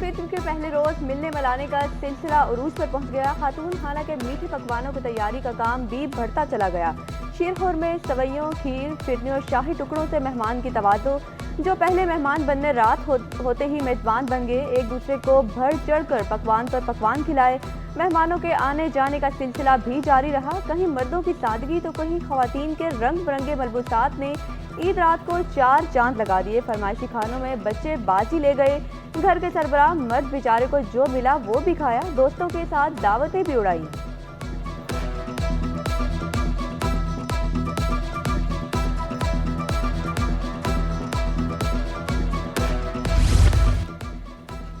फित्र के पहले रोज मिलने मिलाने का सिलसिला उरूज पर पहुंच गया। खातून खाना के मीठे पकवानों की तैयारी का काम भी बढ़ता चला गया। शीरखोर में सवैयों, खीर, फिरनी और शाही टुकड़ों से मेहमान की तवाज़ो। जो पहले मेहमान बनने रात होते ही मेजबान बन गए, एक दूसरे को बढ़ चढ़ कर पकवान पर पकवान खिलाए। मेहमानों के आने जाने का सिलसिला भी जारी रहा। कहीं मर्दों की सादगी तो कहीं खवातीन के रंग बिरंगे मलबूसात ने ईद रात को 4 चांद लगा दिए। फरमाइशी खानों में बच्चे बाजी ले गए। घर के सरबराह मर्द बेचारे को जो मिला वो भी खाया। दोस्तों के साथ दावतें भी उड़ाई।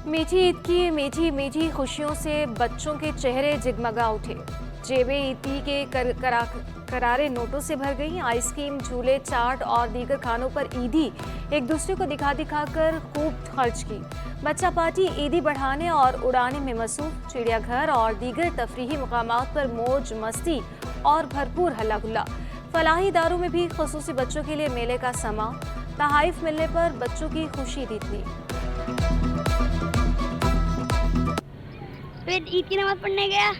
मीठी ईद की मीठी मीठी खुशियों से बच्चों के चेहरे जगमगा उठे। जेबें ईदी के करारे नोटों से भर गई। आइसक्रीम, झूले, चाट और दीगर खानों पर ईदी एक दूसरे को दिखा कर खूब खर्च की। बच्चा पार्टी ईदी बढ़ाने और उड़ाने में मसरूफ। चिड़ियाघर और दीगर तफरीही मकामात पर मौज मस्ती और भरपूर हल्ला गुल्ला। फलाही इदारों में भी खुसूसी बच्चों के लिए मेले का समा। तहाइफ मिलने पर बच्चों की खुशी दी थी। फिर ईद की नमाज पढ़ने गया।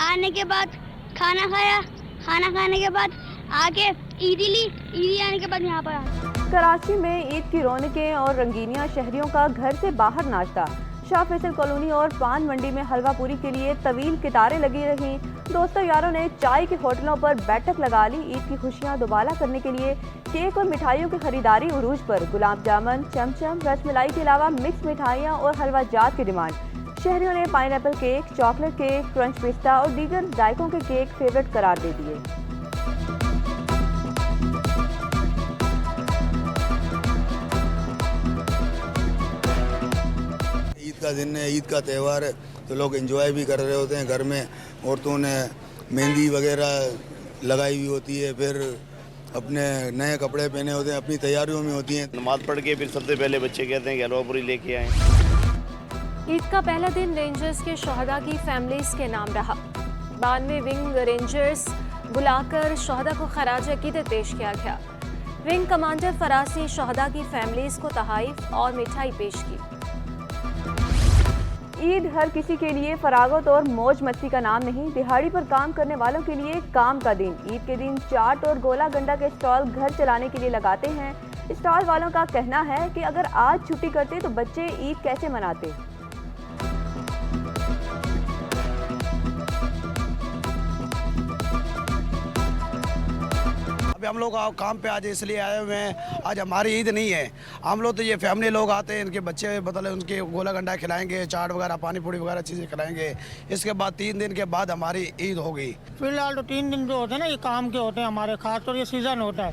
आने के बाद खाना खाया। खाना खाने के बाद आके ईदी ली। ईदी आने के बाद यहाँ पर आया। कराची में ईद की रौनकें और रंगीनियां शहरियों का घर से बाहर नाचता। शाह फैसल कॉलोनी और पान मंडी में हलवा पूरी के लिए तवील कतारें लगी रहीं। दोस्तों यारों ने चाय के होटलों पर बैठक लगा ली। ईद की खुशियां दोबाला करने के लिए केक और मिठाइयों की खरीदारी उरूज पर। गुलाब जामुन, चमचम, रसमलाई के अलावा मिक्स मिठाइयाँ और हलवा जात की डिमांड। शहरियों ने pineapple cake, chocolate cake, crunch पिस्ता और दीगर जायकों के केक फेवरेट करार दे दिए। ईद का दिन है, ईद का त्यौहार है, तो लोग एंजॉय भी कर रहे होते हैं। घर में औरतों ने मेहंदी वगैरह लगाई हुई होती है, फिर अपने नए कपड़े पहने होते हैं, अपनी तैयारियों में होती हैं। नमाज पढ़ के फिर सबसे पहले बच्चे कहते हैं कि हलवा पूरी लेके आए। ईद का पहला दिन रेंजर्स के शोहदा की फैमिलीज के नाम रहा। 92 विंग रेंजर्स बुलाकर शोहदा को खराज अकीदत पेश किया गया। विंग कमांडर फराज ने शोहदा की फैमिलीज को तहाइफ और मिठाई पेश की। ईद हर किसी के लिए फरागत और मौज मस्ती का नाम नहीं, दिहाड़ी पर काम करने वालों के लिए काम का दिन। ईद के दिन चाट और गोला गंडा के स्टॉल घर चलाने के लिए लगाते हैं। स्टॉल वालों का कहना है कि अगर आज छुट्टी करते तो बच्चे ईद कैसे मनाते। अभी हम लोग काम पे आज इसलिए आए हुए हैं, आज हमारी ईद नहीं है। हम लोग तो ये फैमिली लोग आते हैं, इनके बच्चे मतलब उनके गोला गंडा खिलाएंगे, चाट वगैरह, पानी पूरी वगैरह चीज़ें खिलाएंगे। इसके बाद 3 दिन के बाद हमारी ईद होगी। फिलहाल तो 3 दिन जो होते हैं ना, ये काम के होते हैं हमारे, खासतौर ये सीज़न होता है।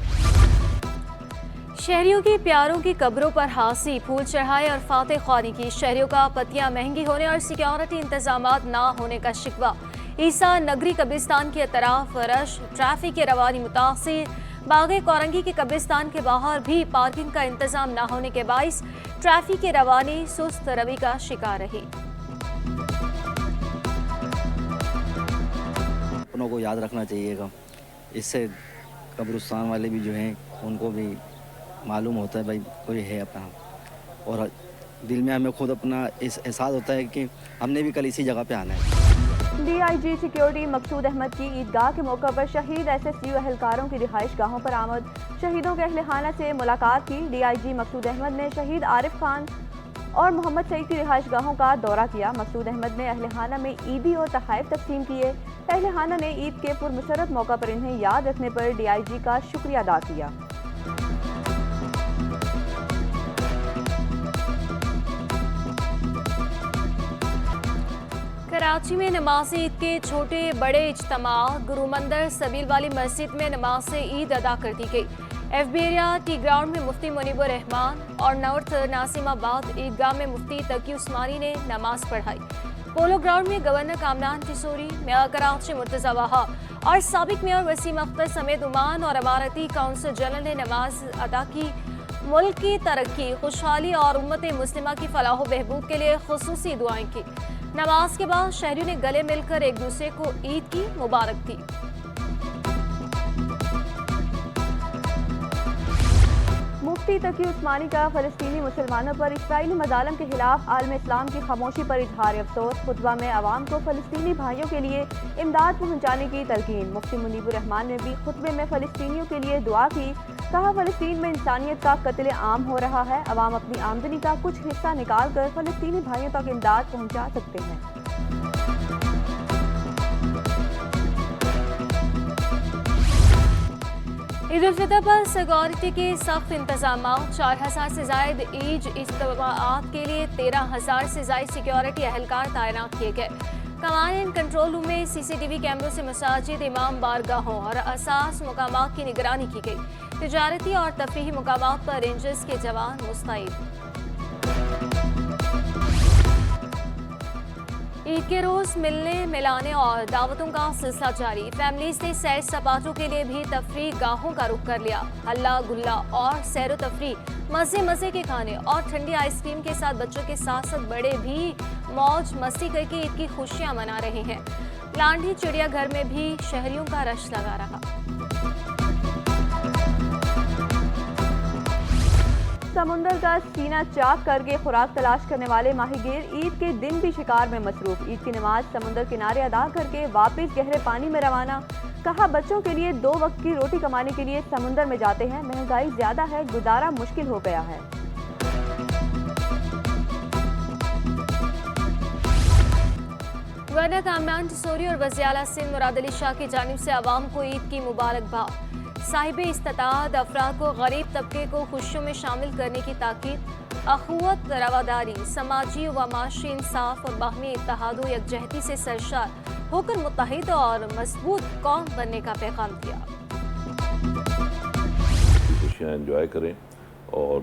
शहरियों की प्यारों की कब्रों पर हासी, फूल चढ़ाए और फातह ख्वानी की। शहरियों का पत्तियां महंगी होने और सिक्योरिटी इंतजामात ना होने का शिकवा। ईसा नगरी कब्रिस्तान की अतराफ रश, ट्रैफिक की रवानी मुतासिर। बागे कोरंगी के कब्रिस्तान के बाहर भी पार्किंग का इंतजाम ना होने के बाइस ट्रैफिक की रवानी सुस्त रवि का शिकार रही। अपनों को याद रखना चाहिएगा, इससे कब्रिस्तान वाले भी जो हैं उनको भी मालूम होता है भाई कोई है अपना, और दिल में हमें खुद अपना एहसास होता है कि हमने भी कल इसी जगह पे आना है। DIG सिक्योरिटी मकसूद अहमद की ईदगाह के मौके पर शहीद SSU अहलकारों की रिहाइश गाहों पर आमद। शहीदों के अहले खाना से मुलाकात की। DIG मकसूद अहमद ने शहीद आरिफ खान और मोहम्मद सईद की रिहाइश गाहों का दौरा किया। मकसूद अहमद ने अहले खाना में ईदी और तहाइफ तकसीम किए। अहले खाना ने ईद के पुरमसरत मौका पर इन्हें याद रखने पर DIG का शुक्रिया अदा किया। कराची में नमाज ईद के छोटे बड़े इज्तिमा। गुरु मंदिर सबील वाली मस्जिद में नमाज ईद अदा कर दी गई। FB एरिया टी ग्राउंड में मुफ्ती मुनीबुर रहमान और नॉर्थ नासिमाबाद ईदगाह में मुफ्ती तकी उस्मानी ने नमाज पढ़ाई। पोलो ग्राउंड में गवर्नर कामरान तिसोरी, मेयर कराची मुर्तज़ा वहाब और साबिक मेयर वसीम अख्तर समेत उमान और अमारती काउंसिल जनरल ने नमाज अदा की। मुल्क की तरक्की, खुशहाली और उम्मत मुस्लिमा की फलाह बहबूद के लिए खुसूसी दुआएं की। नमाज के बाद शहरियों ने गले मिलकर एक दूसरे को ईद की मुबारक दी। मुफ्ती तकी उस्मानी का फ़लस्तीनी मुसलमानों पर इस्राईली मज़ालम के खिलाफ आलम इस्लाम की खामोशी पर इजहार अफसोस। खुतबा में अवाम को फ़लस्तीनी भाइयों के लिए इमदाद पहुँचाने की तलकीन। मुफ्ती मुनीबुर रहमान ने भी खुतबे में फ़लस्तीनियों के लिए दुआ की। कहा, फ़लस्तीन में इंसानियत का कत्ले आम हो रहा है। अवाम अपनी आमदनी का कुछ हिस्सा निकाल कर फ़लस्तीनी भाइयों तक इमदाद पहुँचा सकते हैं। ईद उल फितर पर सिक्योरिटी के सख्त इंतजाम। 4000 से जायद ईद इज्तिमाआत के लिए 13,000 से जायद सिक्योरिटी एहलकार तैनात किए गए। कमांड एंड कंट्रोल रूम में CCTV कैमरों से मसाजिद, इमाम बारगाहों और असास मुकामात की निगरानी की गई। तिजारती और तफरीही मुकामात पर रेंजर्स के जवान मुस्तैद। ईद के रोज मिलने मिलाने और दावतों का सिलसिला जारी। फैमिलीज ने सैर सपाटों के लिए भी तफरीह गाहों का रुख कर लिया। हल्ला गुल्ला और सैर तफरीह, मजे मजे के खाने और ठंडी आइसक्रीम के साथ बच्चों के साथ साथ बड़े भी मौज मस्ती करके ईद की खुशियां मना रहे हैं। लांडी चिड़ियाघर में भी शहरियों का रश लगा रहा। समुंदर का सीना चाक करके खुराक तलाश करने वाले माहीगीर ईद के दिन भी शिकार में मसरूफ। ईद की नमाज समुंदर किनारे अदा करके वापस गहरे पानी में रवाना। कहा, बच्चों के लिए 2 वक्त की रोटी कमाने के लिए समुंदर में जाते हैं। महंगाई ज्यादा है, गुजारा मुश्किल हो गया है। गवर्नर कामरान टिसोरी और वज़ीर आला सिंध मुराद अली शाह की जानिब से आवाम को ईद की मुबारकबाद। साहिब इस्तात अफराद को गरीब तबके को खुशियों में शामिल करने की ताकीद। अखुवत, रवादारी, समाजी व माशी इंसाफ और बाहमी इत्तेहाद व यकजहती से सरशार होकर मुत्तहिद और मजबूत कौम बनने का पैगाम दिया। खुशियाँ एंजॉय करें और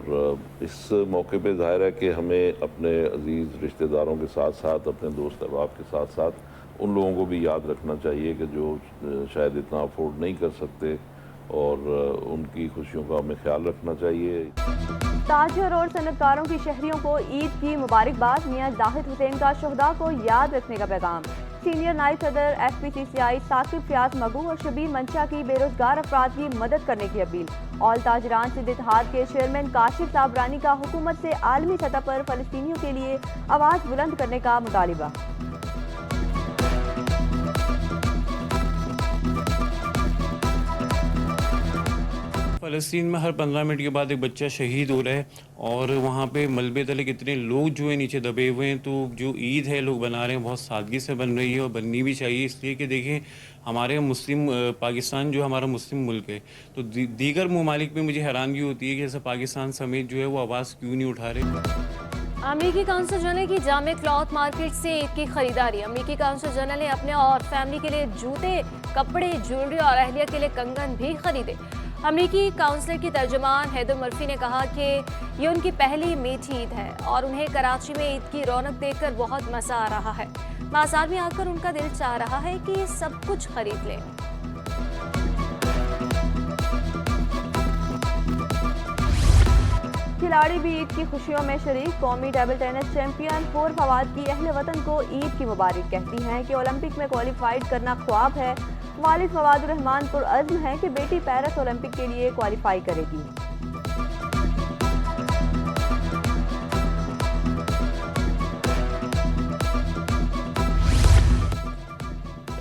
इस मौके पे जाहिर है कि हमें अपने अजीज़ रिश्तेदारों के साथ साथ अपने दोस्त अहबाब के साथ साथ उन लोगों को भी याद रखना चाहिए कि जो शायद इतना अफोर्ड नहीं कर सकते और उनकी खुशियों का हमें ख्याल रखना चाहिए। ताजिर और सनतकारों की शहरियों को ईद की मुबारकबाद। मियां जाहिद हुसैन का शहदा को याद रखने का पैगाम। सीनियर नायब सदर FPCCI साकिब फयाज मगू और शबीर मंशा की बेरोजगार अफराद की मदद करने की अपील। ऑल ताजरान सिंध इत्तेहाद के चेयरमैन काशिफ साबरानी का हुकूमत से आलमी सतह पर फ़लस्तीनियों के लिए आवाज़ बुलंद करने का मुतालिबा। फ़लस्तीन में हर 15 मिनट के बाद एक बच्चा शहीद हो रहा है और वहाँ पे मलबे तले कितने लोग जो है नीचे दबे हुए हैं। तो जो ईद है लोग बना रहे हैं बहुत सादगी से बन रही है और बननी भी चाहिए, इसलिए कि देखें हमारे मुस्लिम पाकिस्तान जो हमारा मुस्लिम मुल्क है तो दीगर ममालिक में मुझे हैरानगी होती है कि जैसे पाकिस्तान समेत जो है वो आवाज़ क्यों नहीं उठा रहे। अमेरिकी काउंसिल जनरल की जामे क्लॉथ मार्केट से ईद की खरीदारी। अमेरिकी काउंसिल जनरल ने अपने और फैमिली के लिए जूते, कपड़े, ज्वेलरी और अहलिया के लिए कंगन भी खरीदे। अमेरिकी काउंसिलर की तर्जुमान हैदर मर्फी ने कहा कि ये उनकी पहली मीठी ईद है और उन्हें कराची में ईद की रौनक देखकर बहुत मज़ा आ रहा है। बाजार में आकर उनका दिल चाह रहा है कि सब कुछ खरीद लें। खिलाड़ी भी ईद की खुशियों में शरीक। कौमी टेबल टेनिस चैंपियन होर फवाद की अहले वतन को ईद की मुबारक। कहती हैं कि ओलंपिक में क्वालिफाइड करना ख्वाब है। वालिद फवादुर रहमान पुरअज़्म है कि बेटी पेरिस ओलंपिक के लिए क्वालिफाई करेगी।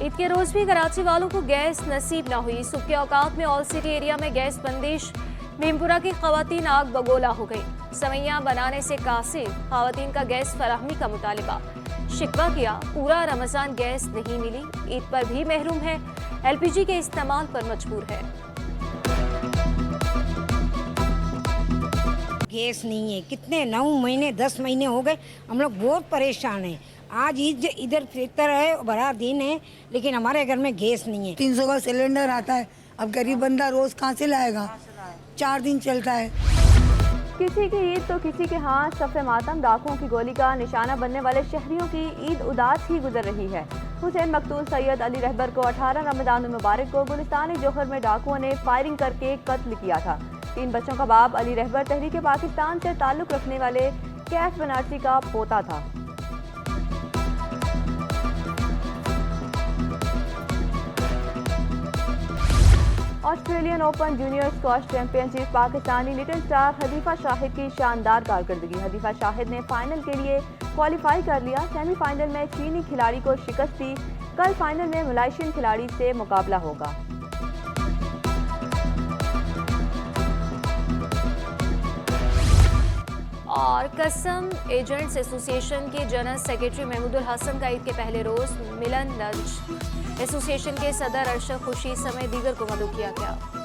ईद के रोज भी कराची वालों को गैस नसीब न हुई। सुबह के औकात में ऑल सिटी एरिया में गैस बंदिश। भीमपुरा की खवातीन आग बगोला हो गई। सवैयां बनाने से कासिर। खवातीन का गैस फराहमी का मुतालिबा। शिकवा किया, पूरा रमजान गैस नहीं मिली। ईद पर भी महरूम है। LPG के इस्तेमाल पर मजबूर है। गैस नहीं है, कितने 9 महीने 10 महीने हो गए, हम लोग बहुत परेशान हैं। आज ईद इधर फितर है, बड़ा दिन है, लेकिन हमारे घर में गैस नहीं है। 300 का सिलेंडर आता है, अब गरीब बंदा रोज कहाँ से लाएगा? 4 दिन चलता है। किसी की ईद तो किसी के हाथ सफ़े मातम। डाकुओं की गोली का निशाना बनने वाले शहरियों की ईद उदास ही गुजर रही है। हुसैन मकतूल सैयद अली रहबर को 18 रमजान मुबारक को गुलिस्तान जौहर में डाकुओं ने फायरिंग करके कत्ल किया था। 3 बच्चों का बाप अली रहबर तहरीक पाकिस्तान से ताल्लुक़ रखने वाले कैफ बनारसी का पोता था। Australian Open junior squash championship Pakistani little star Hudaifa Shahid की शानदार कारकर्दगी। हदीफा शाहिद ने फाइनल के लिए क्वालिफाई कर लिया। सेमीफाइनल में चीनी खिलाड़ी को शिकस्त दी। कल फाइनल में मलेशियन खिलाड़ी से मुकाबला होगा। और कसम एजेंट्स एसोसिएशन के जनरल सेक्रेटरी महमूदुल हसन का ईद के पहले रोज मिलन लंच। एसोसिएशन के सदर अरशद खुशी समेत दीगर को मदऊ किया गया।